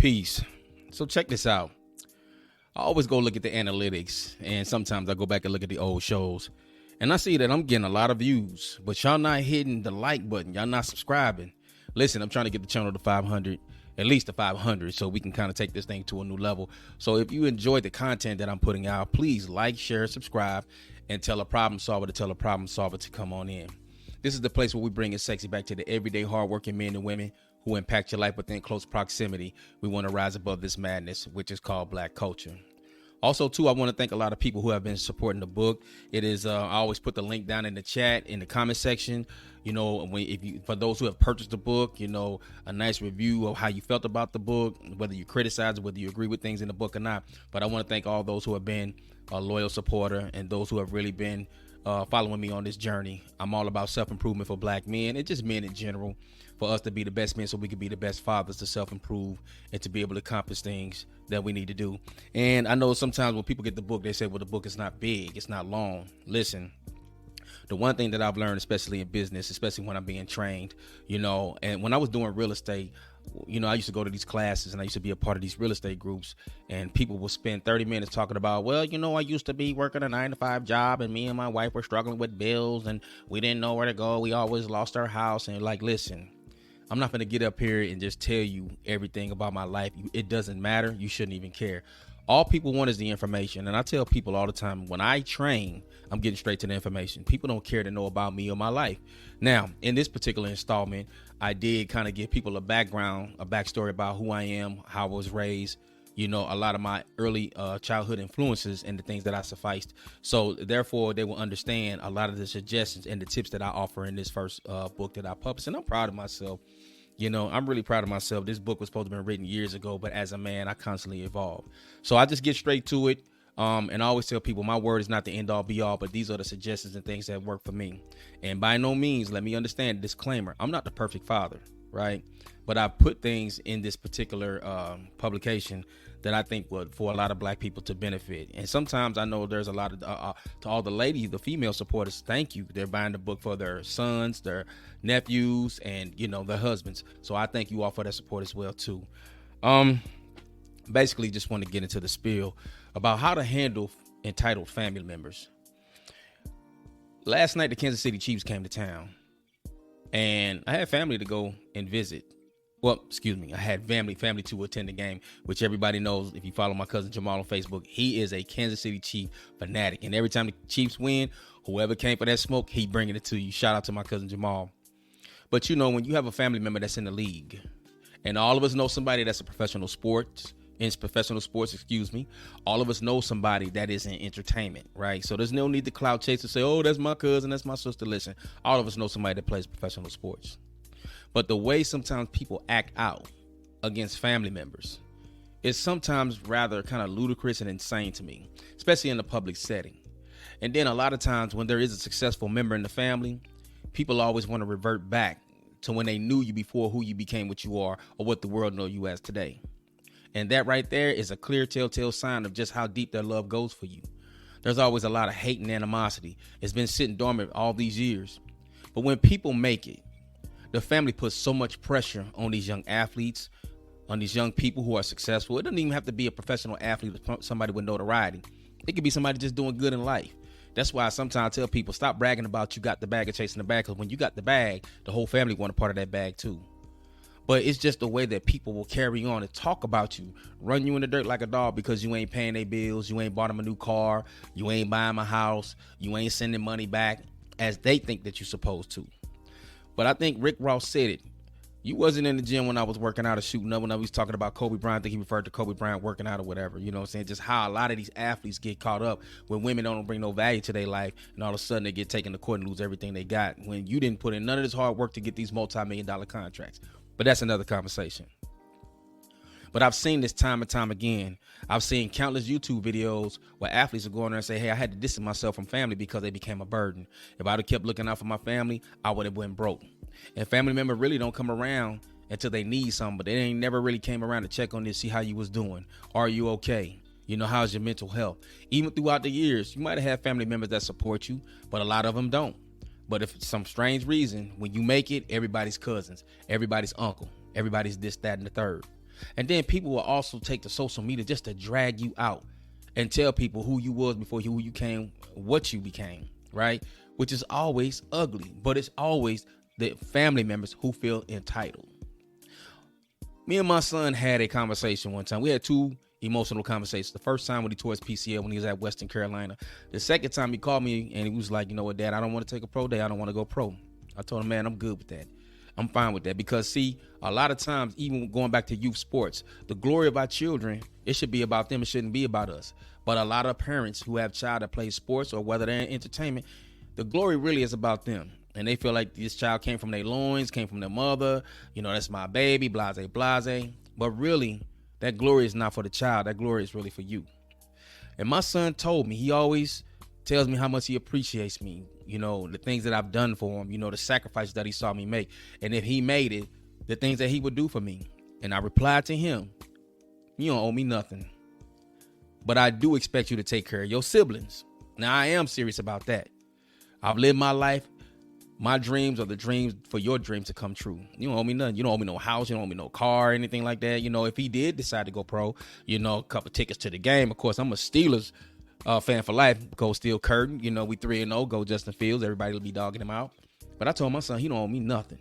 Peace. So check this out. I always go look at the analytics, and sometimes I go back and look at the old shows, and I see that I'm getting a lot of views, but y'all not hitting the like button. Y'all not subscribing. Listen, I'm trying to get the channel to 500, at least to 500, so we can kind of take this thing to a new level. So if you enjoy the content that I'm putting out, please like, share, subscribe, and tell a problem solver to come on in. This is the place where we bring it sexy back to the everyday hardworking men and women who impact your life within close proximity. We want to rise above this madness, which is called Black culture. Also, too, I want to thank a lot of people who have been supporting the book. It is, I always put the link down in the chat, in the comment section. You know, for those who have purchased the book, you know, a nice review of how you felt about the book, whether you criticize it, whether you agree with things in the book or not. But I want to thank all those who have been a loyal supporter and those who have really been following me on this journey. I'm all about self-improvement for Black men and just men in general, for us to be the best men so we can be the best fathers, to self-improve and to be able to accomplish things that we need to do. And I know sometimes when people get the book, they say, well, the book is not big, it's not long. Listen, the one thing that I've learned, especially in business, especially when I'm being trained, you know, and when I was doing real estate, you know, I used to go to these classes and I used to be a part of these real estate groups, and people will spend 30 minutes talking about, well, you know, I used to be working a 9-to-5 job and me and my wife were struggling with bills and we didn't know where to go. We always lost our house. And like, listen, I'm not going to get up here and just tell you everything about my life. It doesn't matter. You shouldn't even care. All people want is the information. And I tell people all the time, when I train, I'm getting straight to the information. People don't care to know about me or my life. Now, in this particular installment, I did kind of give people a background, a backstory about who I am, how I was raised, you know, a lot of my early childhood influences and the things that I sufficed. So therefore, they will understand a lot of the suggestions and the tips that I offer in this first book that I published. And I'm proud of myself. You know, I'm really proud of myself. This book was supposed to have been written years ago, but as a man, I constantly evolve. So I just get straight to it. And I always tell people my word is not the end all be all, but these are the suggestions and things that work for me. And by no means, let me understand, disclaimer, I'm not the perfect father, right? But I put things in this particular publication that I think would, for a lot of Black people to benefit. And sometimes I know there's a lot of, to all the ladies, the female supporters, thank you. They're buying the book for their sons, their nephews, and, you know, their husbands. So I thank you all for that support as well, too. Basically, just want to get into the spiel about how to handle entitled family members. Last night, the Kansas City Chiefs came to town, and I had family to go and visit. Well, excuse me, I had family to attend the game, which everybody knows. If you follow my cousin Jamal on Facebook, he is a Kansas City Chief fanatic. And every time the Chiefs win, whoever came for that smoke, he bringing it to you. Shout out to my cousin Jamal. But, you know, when you have a family member that's in the league, and all of us know somebody that's a professional sports, all of us know somebody that is in entertainment, right? So there's no need to clout chase and say, oh, that's my cousin, that's my sister. Listen, all of us know somebody that plays professional sports. But the way sometimes people act out against family members is sometimes rather kind of ludicrous and insane to me, especially in a public setting. And then a lot of times when there is a successful member in the family, people always want to revert back to when they knew you before, who you became, what you are, or what the world knows you as today. And that right there is a clear telltale sign of just how deep their love goes for you. There's always a lot of hate and animosity. It's been sitting dormant all these years. But when people make it, the family puts so much pressure on these young athletes, on these young people who are successful. It doesn't even have to be a professional athlete or somebody with notoriety. It could be somebody just doing good in life. That's why I sometimes tell people, stop bragging about you got the bag and chasing the bag, because when you got the bag, the whole family want a part of that bag too. But it's just the way that people will carry on and talk about you, run you in the dirt like a dog because you ain't paying their bills, you ain't bought them a new car, you ain't buying a house, you ain't sending money back as they think that you're supposed to. But I think Rick Ross said it. You wasn't in the gym when I was working out or shooting up. When I was talking about Kobe Bryant, I think he referred to Kobe Bryant working out or whatever. You know what I'm saying? Just how a lot of these athletes get caught up when women don't bring no value to their life, and all of a sudden they get taken to court and lose everything they got when you didn't put in none of this hard work to get these multi-million-dollar contracts. But that's another conversation. But I've seen this time and time again. I've seen countless YouTube videos where athletes are going there and say, hey, I had to distance myself from family because they became a burden. If I'd have kept looking out for my family, I would have been broke. And family members really don't come around until they need something, but they ain't never really came around to check on this, see how you was doing. Are you okay? You know, how's your mental health? Even throughout the years, you might have had family members that support you, but a lot of them don't. But if for some strange reason, when you make it, everybody's cousins, everybody's uncle, everybody's this, that, and the third. And then people will also take to social media just to drag you out and tell people who you was before who you came, what you became, right? Which is always ugly, but it's always the family members who feel entitled. Me and my son had a conversation one time. We had two emotional conversations. The first time when he tore his PCL when he was at Western Carolina. The second time he called me and he was like, you know what, Dad, I don't want to take a pro day. I don't want to go pro. I told him, man, I'm good with that. I'm fine with that because, see, a lot of times, even going back to youth sports, the glory of our children, it should be about them. It shouldn't be about us. But a lot of parents who have a child that plays sports or whether they're in entertainment, the glory really is about them. And they feel like this child came from their loins, came from their mother. You know, that's my baby, blase, blase. But really, that glory is not for the child. That glory is really for you. And my son told me, he always tells me how much he appreciates me. You know, the things that I've done for him, you know, the sacrifices that he saw me make. And if he made it, the things that he would do for me. And I replied to him, you don't owe me nothing. But I do expect you to take care of your siblings. Now, I am serious about that. I've lived my life. My dreams are the dreams for your dreams to come true. You don't owe me nothing. You don't owe me no house. You don't owe me no car or anything like that. You know, if he did decide to go pro, you know, a couple tickets to the game. Of course, I'm a Steelers fan for life. Go Steel Curtain. You know, we 3-0. Go Justin Fields. Everybody will be dogging him out. But I told my son, he don't owe me nothing.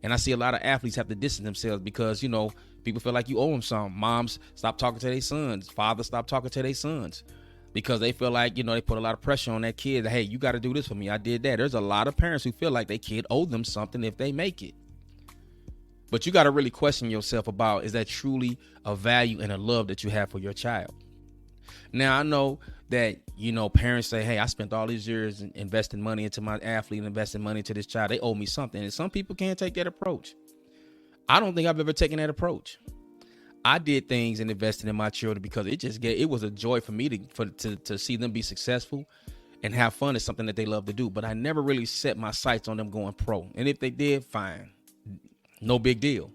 And I see a lot of athletes have to distance themselves because, you know, people feel like you owe them something. Moms stop talking to their sons. Fathers stop talking to their sons. Because they feel like, you know, they put a lot of pressure on that kid. Hey, you got to do this for me. I did that. There's a lot of parents who feel like their kid owed them something if they make it. But you got to really question yourself about, is that truly a value and a love that you have for your child? Now, I know that, you know, parents say, hey, I spent all these years investing money into my athlete and investing money into this child. They owe me something. And some people can't take that approach. I don't think I've ever taken that approach. I did things and invested in my children because it was a joy for me to see them be successful and have fun. Is something that they love to do. But I never really set my sights on them going pro. And if they did, fine. No big deal.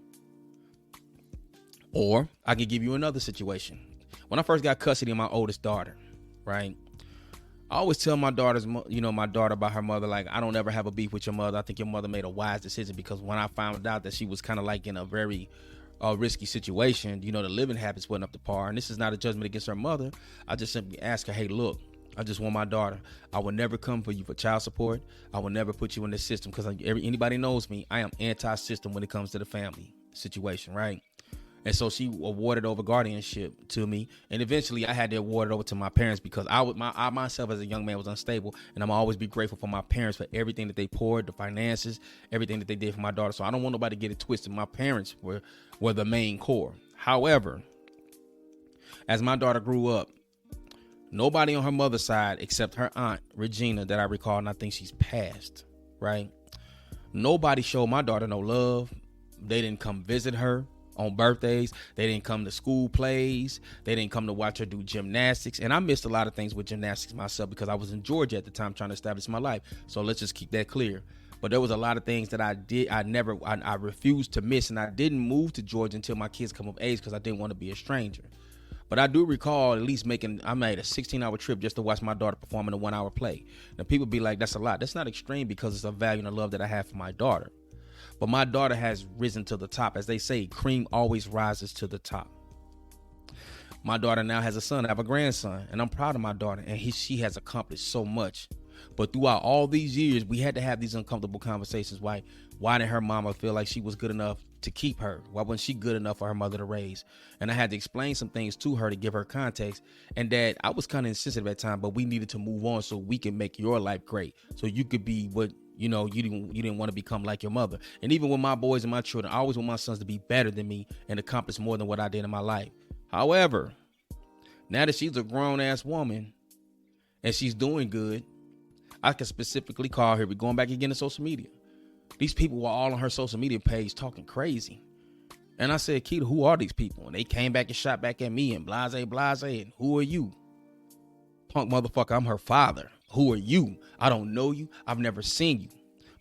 Or I could give you another situation. When I first got custody of my oldest daughter, right? I always tell my daughter about her mother, like, I don't ever have a beef with your mother. I think your mother made a wise decision because when I found out that she was kind of like in a very risky situation, you know, the living habits wasn't up to par. And this is not a judgment against her mother. I just simply ask her, hey, look, I just want my daughter. I will never come for you for child support. I will never put you in this system because anybody knows me. I am anti-system when it comes to the family situation, right? And so she awarded over guardianship to me. And eventually I had to award it over to my parents because I myself as a young man was unstable. And I'm always be grateful for my parents for everything that they poured, the finances, everything that they did for my daughter. So I don't want nobody to get it twisted. My parents were the main core. However, as my daughter grew up, nobody on her mother's side except her aunt, Regina, that I recall, and I think she's passed, right? Nobody showed my daughter no love. They didn't come visit her on birthdays. They didn't come to school plays. They didn't come to watch her do gymnastics. And I missed a lot of things with gymnastics myself because I was in Georgia at the time trying to establish my life. So let's just keep that clear. But there was a lot of things that I refused to miss. And I didn't move to Georgia until my kids come of age because I didn't want to be a stranger. But I do recall at least I made a 16-hour trip just to watch my daughter perform in a 1-hour play. Now people be like, that's a lot. That's not extreme because it's a value and a love that I have for my daughter. But my daughter has risen to the top. As they say, cream always rises to the top. My daughter now has a son. I have a grandson. And I'm proud of my daughter. And she has accomplished so much. But throughout all these years, we had to have these uncomfortable conversations. Why did her mama feel like she was good enough to keep her? Why wasn't she good enough for her mother to raise? And I had to explain some things to her to give her context. And that I was kind of insensitive at times, but we needed to move on so we can make your life great. So you could be what, you know, you didn't want to become like your mother. And even with my boys and my children, I always want my sons to be better than me and accomplish more than what I did in my life. However, now that she's a grown-ass woman and she's doing good, I can specifically call her. We're going back again to social media. These people were all on her social media page talking crazy. And I said, Keita, who are these people? And they came back and shot back at me and blase. And who are you? Punk motherfucker, I'm her father. Who are you? I don't know you. I've never seen you.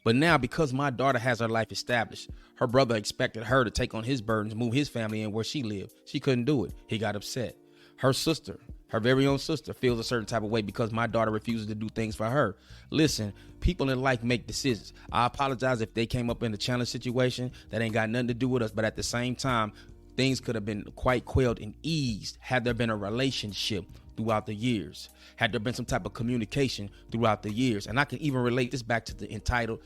But now, because my daughter has her life established, her brother expected her to take on his burdens, move his family in where she lived. She couldn't do it. He got upset. Her sister, her very own sister, feels a certain type of way because my daughter refuses to do things for her. Listen, people in life make decisions. I apologize if they came up in a challenge situation that ain't got nothing to do with us. But at the same time, things could have been quite quelled and eased had there been a relationship throughout the years, had there been some type of communication throughout the years. And I can even relate this back to the entitled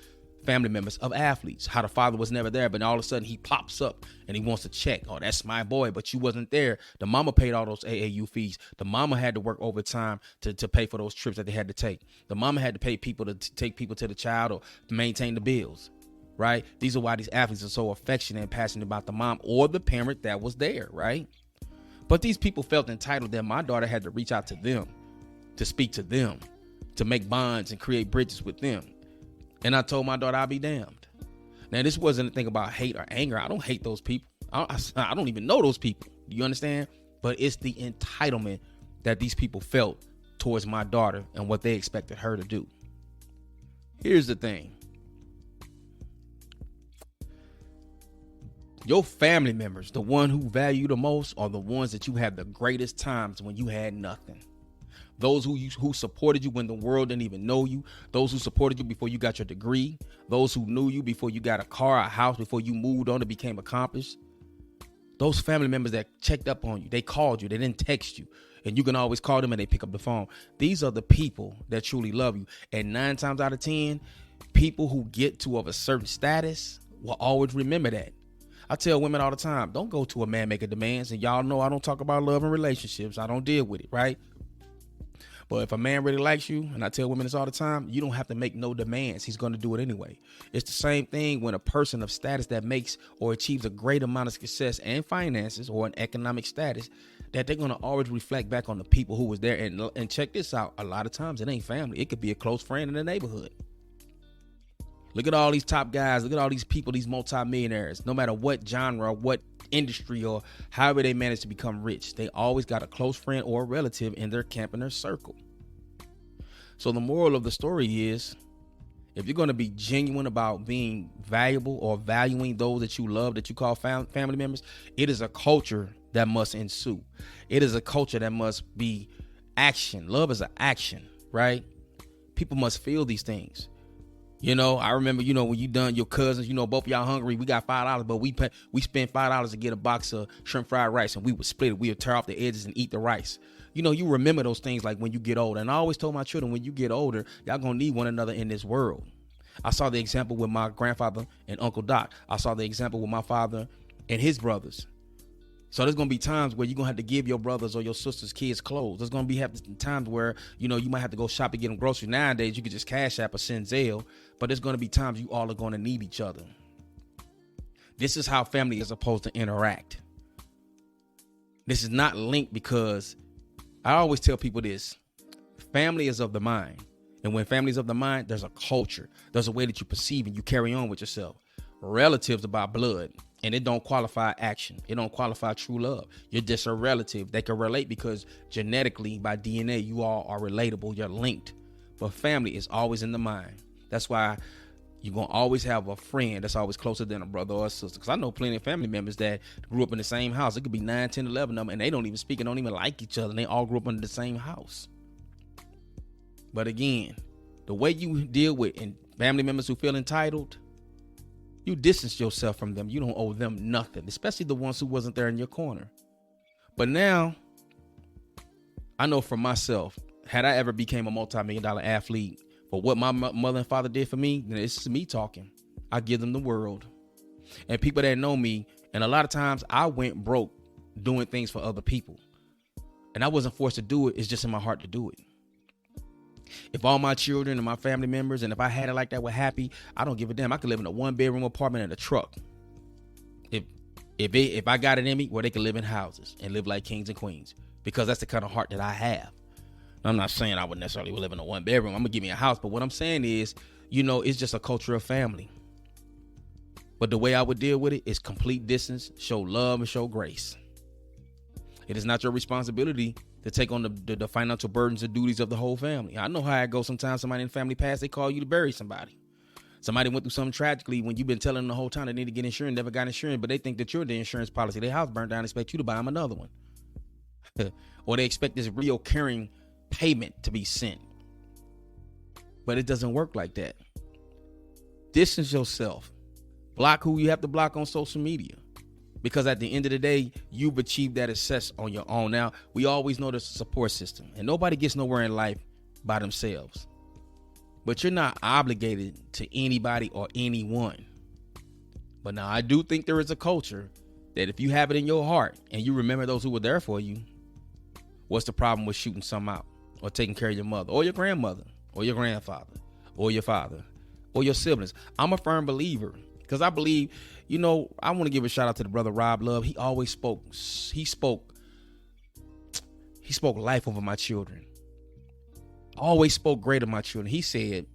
family members of athletes, how the father was never there, but all of a sudden he pops up and he wants to check. Oh, that's my boy, but you wasn't there. The mama paid all those AAU fees. The mama had to work overtime to pay for those trips that they had to take. The mama had to pay people to take people to the child or to maintain the bills, right? These are why these athletes are so affectionate and passionate about the mom or the parent that was there, right? But these people felt entitled that my daughter had to reach out to them, to speak to them, to make bonds and create bridges with them. And I told my daughter, I'll be damned. Now, this wasn't a thing about hate or anger. I don't hate those people. I don't even know those people. Do you understand? But it's the entitlement that these people felt towards my daughter and what they expected her to do. Here's the thing. Your family members, the one who value you the most, are the ones that you had the greatest times when you had nothing. Those who supported you when the world didn't even know you. Those who supported you before you got your degree. Those who knew you before you got a car, a house, before you moved on and became accomplished. Those family members that checked up on you. They called you. They didn't text you. And you can always call them and they pick up the phone. These are the people that truly love you. And 9 times out of 10, people who get to of a certain status will always remember that. I tell women all the time, don't go to a man making demands. And y'all know I don't talk about love and relationships. I don't deal with it, right? But if a man really likes you, and I tell women this all the time, you don't have to make no demands. He's going to do it anyway. It's the same thing when a person of status that makes or achieves a great amount of success and finances or an economic status, that they're going to always reflect back on the people who was there. And check this out. A lot of times it ain't family. It could be a close friend in the neighborhood. Look at all these top guys. Look at all these people, these multimillionaires. No matter what genre, what industry, or however they manage to become rich, they always got a close friend or a relative in their camp, in their circle. So the moral of the story is, if you're going to be genuine about being valuable or valuing those that you love, that you call family members, it is a culture that must ensue. It is a culture that must be action. Love is an action, right? People must feel these things. You know, I remember, when you done your cousins, both of y'all hungry, we got $5, but we spent $5 to get a box of shrimp fried rice, and we would split it. We would tear off the edges and eat the rice. You remember those things like when you get older. And I always told my children, when you get older, y'all gonna need one another in this world. I saw the example with my grandfather and Uncle Doc. I saw the example with my father and his brothers. So there's going to be times where you're going to have to give your brothers or your sisters' kids clothes. There's going to be times where, you might have to go shop and get them groceries. Nowadays, you can just Cash App or send Zelle, but there's going to be times you all are going to need each other. This is how family is supposed to interact. This is not linked, because I always tell people this. Family is of the mind. And when family is of the mind, there's a culture. There's a way that you perceive and you carry on with yourself. Relatives about blood. And it don't qualify action. It don't qualify true love. You're just a relative. They can relate because genetically, by DNA, you all are relatable. You're linked. But family is always in the mind. That's why you're going to always have a friend that's always closer than a brother or a sister. Because I know plenty of family members that grew up in the same house. It could be 9, 10, 11 of them, and they don't even speak and don't even like each other. And they all grew up in the same house. But again, the way you deal with family members who feel entitled, you distance yourself from them. You don't owe them nothing, especially the ones who wasn't there in your corner. But now, I know for myself, had I ever became a multi-million-dollar athlete, for what my mother and father did for me, then it's me talking. I give them the world. And people that know me, and a lot of times I went broke doing things for other people. And I wasn't forced to do it. It's just in my heart to do it. If all my children and my family members, and if I had it like that, were happy, I don't give a damn. I could live in a 1-bedroom apartment and a truck. If I got it in me, where they could live in houses and live like kings and queens, because that's the kind of heart that I have. I'm not saying I would necessarily live in a 1-bedroom. I'm gonna give me a house, but what I'm saying is, it's just a culture of family. But the way I would deal with it is complete distance, show love and show grace. It is not your responsibility to take on the financial burdens and duties of the whole family. I know how it goes. Sometimes somebody in the family passed, they call you to bury somebody. Somebody went through something tragically when you've been telling them the whole time they need to get insurance, never got insurance, but they think that you're the insurance policy. Their house burned down, expect you to buy them another one. Or they expect this reoccurring payment to be sent. But it doesn't work like that. Distance yourself. Block who you have to block on social media. Because at the end of the day, you've achieved that success on your own. Now, we always know there's a support system, and nobody gets nowhere in life by themselves. But you're not obligated to anybody or anyone. But now I do think there is a culture that if you have it in your heart and you remember those who were there for you, what's the problem with shooting some out or taking care of your mother or your grandmother or your grandfather or your father or your siblings? I'm a firm believer because I believe, I want to give a shout out to the brother Rob Love. He always spoke life over my children. Always spoke great of my children. He said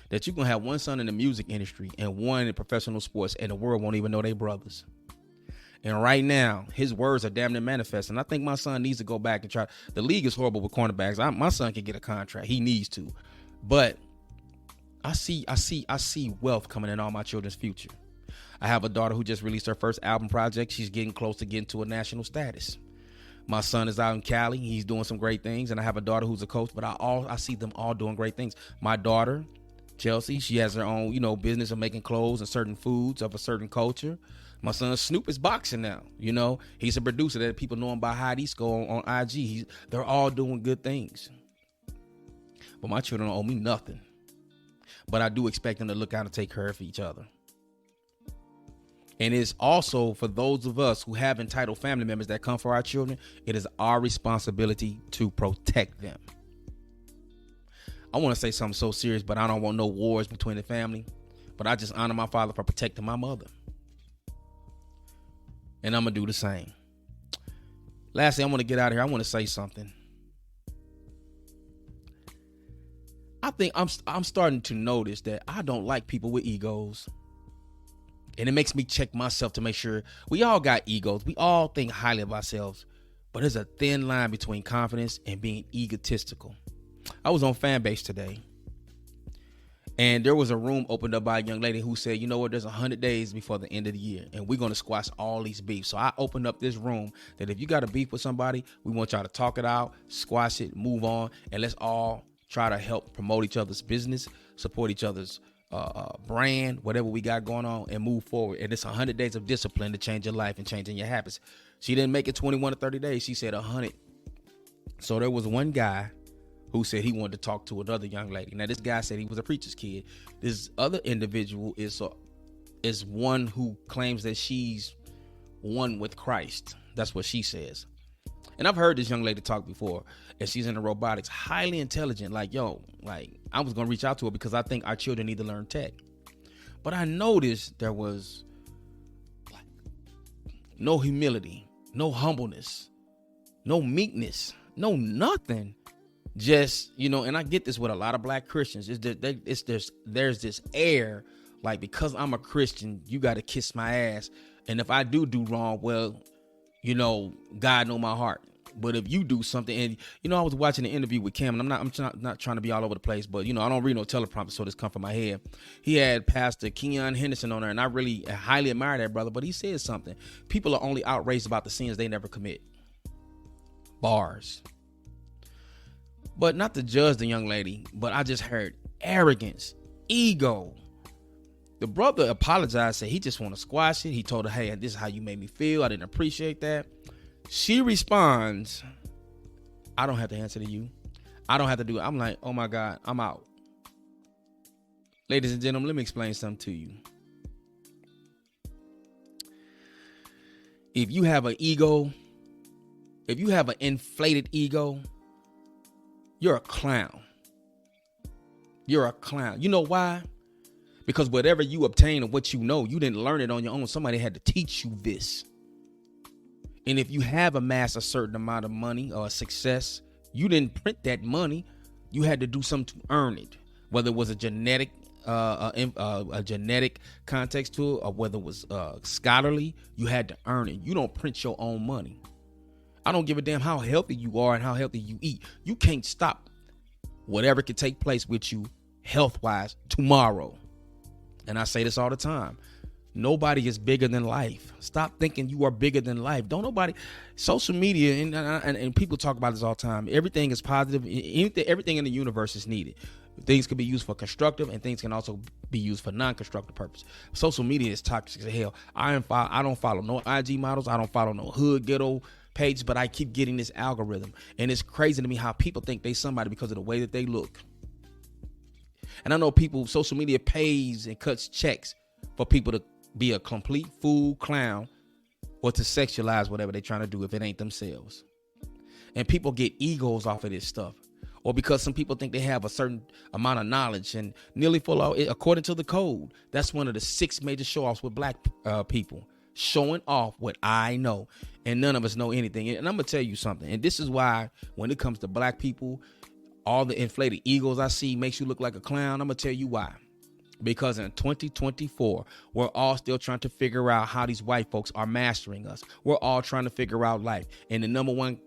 that you're going to have one son in the music industry and one in professional sports, and the world won't even know they brothers. And right now, his words are damn near manifesting. I think my son needs to go back and try. The league is horrible with cornerbacks. My son can get a contract. He needs to. But I see wealth coming in all my children's future. I have a daughter who just released her first album project. She's getting close to getting to a national status. My son is out in Cali. He's doing some great things. And I have a daughter who's a coach, but I see them all doing great things. My daughter, Chelsea, she has her own, business of making clothes and certain foods of a certain culture. My son Snoop is boxing now. He's a producer that people know him by High Disco on IG. They're all doing good things. But my children don't owe me nothing. But I do expect them to look out and take care of each other. And it's also for those of us who have entitled family members that come for our children, it is our responsibility to protect them. I want to say something so serious, but I don't want no wars between the family. But I just honor my father for protecting my mother. And I'm going to do the same. Lastly, I want to get out of here. I want to say something. I think I'm starting to notice that I don't like people with egos. And it makes me check myself to make sure we all got egos. We all think highly of ourselves. But there's a thin line between confidence and being egotistical. I was on Fanbase today. And there was a room opened up by a young lady who said, there's 100 days before the end of the year. And we're going to squash all these beefs. So I opened up this room that if you got a beef with somebody, we want y'all to talk it out, squash it, move on. And let's all try to help promote each other's business, support each other's brand, whatever we got going on, and move forward. And it's 100 days of discipline to change your life and changing your habits. She didn't make it 21 to 30 days. She said 100. So there was one guy who said he wanted to talk to another young lady. Now, this guy said he was a preacher's kid. This other individual is one who claims that she's one with Christ. That's what she says. And I've heard this young lady talk before, and she's into robotics, highly intelligent. I was going to reach out to her because I think our children need to learn tech. But I noticed there was no humility, no humbleness, no meekness, no nothing. Just, and I get this with a lot of black Christians. There's this air like, because I'm a Christian, you got to kiss my ass. And if I do wrong, well, God know my heart. But if you do something, and I was watching an interview with Cam, and I'm not trying to be all over the place, but I don't read no teleprompter, so this come from my head. He had Pastor Kenyon Henderson on there, and I really highly admire that brother. But he said something: people are only outraged about the sins they never commit. Bars. But not to judge the young lady, but I just heard arrogance, ego. The brother apologized, said he just want to squash it. He told her, hey, this is how you made me feel. I didn't appreciate that. She responds, I don't have to answer to you. I don't have to do it. I'm like, oh my God, I'm out. Ladies and gentlemen, let me explain something to you. If you have an ego, if you have an inflated ego, you're a clown. You're a clown. You know why? Because whatever you obtain and what you know, you didn't learn it on your own. Somebody had to teach you this. And if you have amassed a certain amount of money or success, you didn't print that money. You had to do something to earn it. Whether it was a genetic context to it, or whether it was scholarly, you had to earn it. You don't print your own money. I don't give a damn how healthy you are and how healthy you eat. You can't stop whatever could take place with you health-wise tomorrow. And I say this all the time. Nobody is bigger than life. Stop thinking you are bigger than life. Don't nobody. Social media and people talk about this all the time. Everything is positive. Everything in the universe is needed. Things can be used for constructive, and things can also be used for non-constructive purpose. Social media is toxic as hell. I don't follow no IG models. I don't follow no hood ghetto pages, but I keep getting this algorithm, and it's crazy to me how people think they somebody because of the way that they look. And I know social media pays and cuts checks for people to be a complete fool, clown, or to sexualize whatever they're trying to do if it ain't themselves. And people get egos off of this stuff. Or because some people think they have a certain amount of knowledge, and nearly according to the code, that's one of the 6 major show-offs with black people, showing off what I know, and none of us know anything. And I'm gonna tell you something, and this is why when it comes to black people, all the inflated egos I see makes you look like a clown. I'm gonna tell you why. Because in 2024, we're all still trying to figure out how these white folks are mastering us. We're all trying to figure out life. And the number one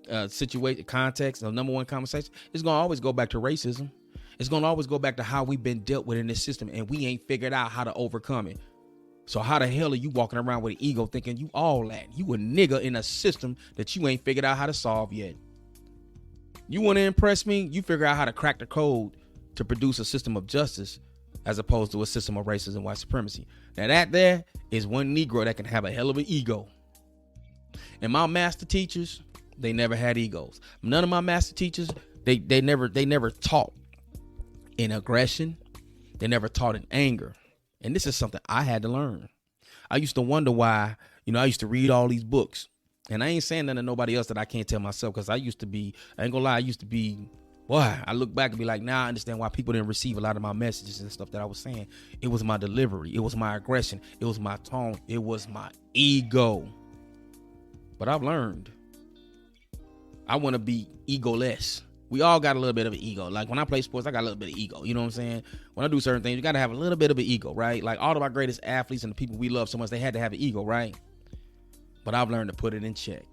context, the number one conversation is going to always go back to racism. It's going to always go back to how we've been dealt with in this system, and we ain't figured out how to overcome it. So how the hell are you walking around with an ego thinking you all that? You a nigga in a system that you ain't figured out how to solve yet. You want to impress me? You figure out how to crack the code to produce a system of justice, as opposed to a system of racism and white supremacy. Now that there is one Negro that can have a hell of an ego. And my master teachers, they never had egos. None of my master teachers, they never taught in aggression. They never taught in anger. And this is something I had to learn. I used to wonder why, I used to read all these books. And I ain't saying nothing to nobody else that I can't tell myself, because I ain't gonna lie, boy, I look back and be like, now I understand why people didn't receive a lot of my messages and stuff that I was saying. It was my delivery. It was my aggression. It was my tone. It was my ego. But I've learned I want to be egoless. We all got a little bit of an ego. Like when I play sports, I got a little bit of ego. You know what I'm saying? When I do certain things, you got to have a little bit of an ego, right? Like all of our greatest athletes and the people we love so much, they had to have an ego, right? But I've learned to put it in check.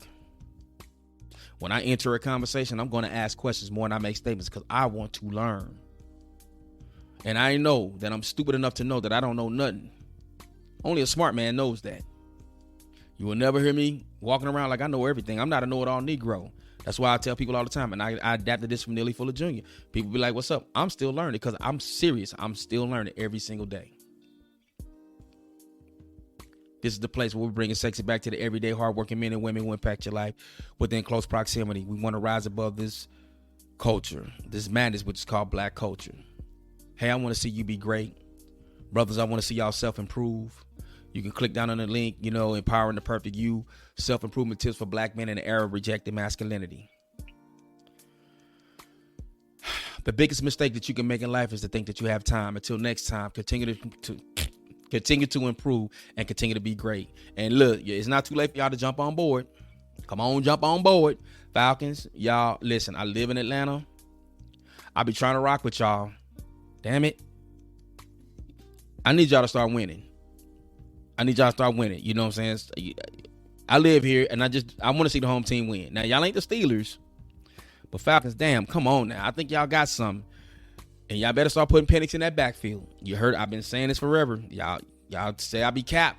When I enter a conversation, I'm going to ask questions more than I make statements, because I want to learn. And I know that I'm stupid enough to know that I don't know nothing. Only a smart man knows that. You will never hear me walking around like I know everything. I'm not a know-it-all Negro. That's why I tell people all the time, and I adapted this from Nearly Full of Junior. People be like, what's up? I'm still learning, because I'm serious. I'm still learning every single day. This is the place where we're bringing sexy back to the everyday hardworking men and women who impact your life within close proximity. We want to rise above this culture, this madness, which is called black culture. Hey, I want to see you be great. Brothers, I want to see y'all self-improve. You can click down on the link, Empowering the Perfect You, self-improvement tips for black men in the era of rejected masculinity. The biggest mistake that you can make in life is to think that you have time. Until next time, continue to improve and continue to be great. And look, it's not too late for y'all to jump on board. Come on, jump on board. Falcons, y'all, listen, I live in Atlanta. I be trying to rock with y'all. Damn it. I need y'all to start winning. You know what I'm saying? I live here, and I want to see the home team win. Now, y'all ain't the Steelers, but Falcons, damn, come on now. I think y'all got something. And y'all better start putting Penix in that backfield. You heard, I've been saying this forever. Y'all say I be cap.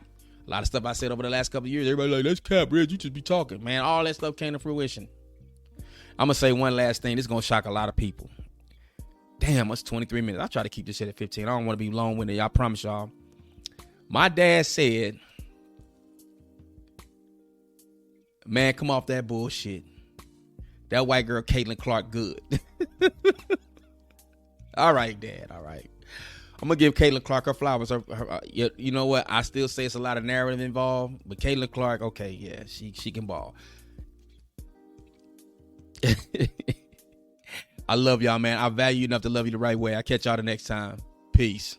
A lot of stuff I said over the last couple of years, everybody like, that's cap, Reg. You just be talking. Man, all that stuff came to fruition. I'm going to say one last thing. This is going to shock a lot of people. Damn, it's 23 minutes. I try to keep this shit at 15. I don't want to be long-winded. I promise y'all. My dad said, man, come off that bullshit. That white girl, Caitlin Clark, good. All right, Dad. All right. I'm going to give Caitlin Clark her flowers. You know what? I still say it's a lot of narrative involved, but Caitlin Clark, okay, yeah, she can ball. I love y'all, man. I value you enough to love you the right way. I'll catch y'all the next time. Peace.